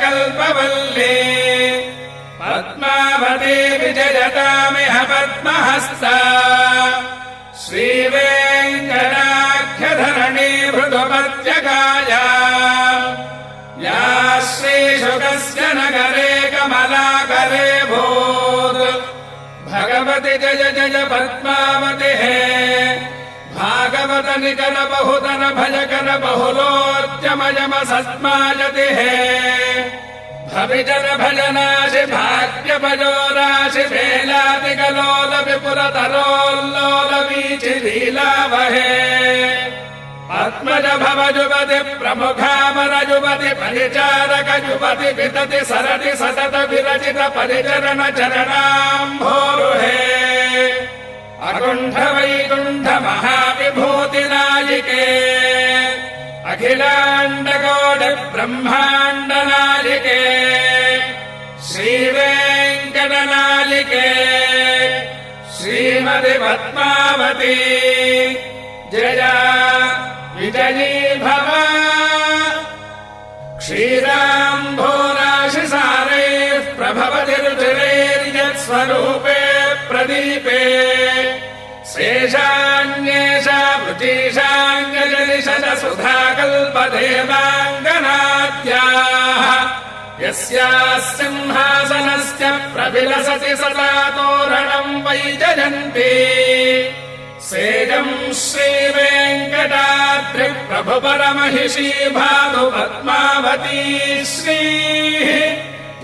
कल्पवल्ली पद्मावती विजयतामिह पद्महस्ता श्रीवेङ्कटाख्यधरणी मृदुपत्यकाया या श्रीशुकस्य नगरे कमलाकरे भूत् भगवति जय जय पद्मावती हे भागवत निकर बहुतर भजकर बहुलोच्चमयम सस्मायति हे भविजन भजनाशि भाग्य भजोराशि वेलातिकलोल विपुल तरोल्लोल वीचि लीलावहे पद्मज भव युवति प्रमुखामर युवति परिचारक युवति वितति सरति सतत विरचित परिचरण चरणाम्भोरुहे अकुण्ठ वैकुण्ठ महाविभूतिनायिके अखिलाण्डकोटि ब्रह्माण्डनायिके श्रीवेङ्कटनायिके श्रीमति पद्मावती जया विजयी भव क्षीराम्भोराशिसारैः प्रभवति रुचिरैर्यत्स्वरूपे प्रदीपे शेषान्येषा वृतीशाङ्गजनिशतसुधा कल्पदेवाङ्गनाद्याः यस्याः सिंहासनस्य प्रविलसति सदा तोरणम् वैजयन्ती सेजम् श्रीवेङ्कटाद्रिप्रभुपरमहिषी भानु पद्मावती श्रीः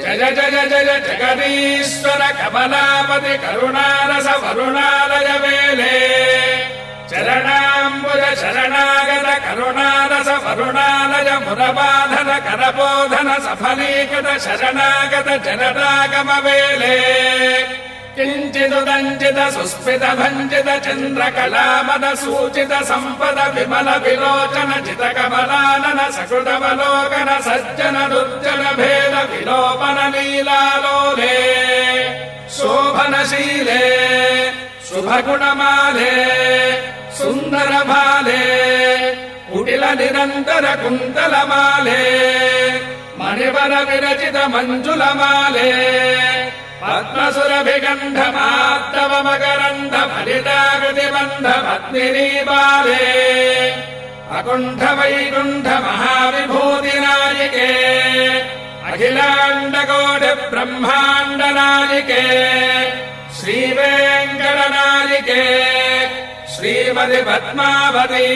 जय जय जय जगदीश्वर कमलापति करुणारस वरुणालय वेले चरणाम्बुज शरणागत करुणारस वरुणालय मुरबाधन करबोधन सफलीकृत शरणागत जनतागम वेले किञ्चिदुदञ्चित सुस्मित भञ्जित चन्द्रकलामद सूचित सम्पद विमल विलोचन जित कमलानन सकृतवलोकन सज्जन दुर्जन भेद विलोपन लीलालोले शोभनशीले शुभगुणमाले सुन्दर भाले कुटिल निरन्तर कुन्तलमाले मणिवर विरचित मञ्जुलमाले पद्मसुरभिगन्धमार्दव मकरन्द फलिताकृतिबन्ध पत्निनीबाले अकुण्ठ वैकुण्ठ महाविभूतिनायिके अखिलाण्डकोटि ब्रह्माण्डनायिके श्रीवेङ्कटनायिके श्रीमति पद्मावती।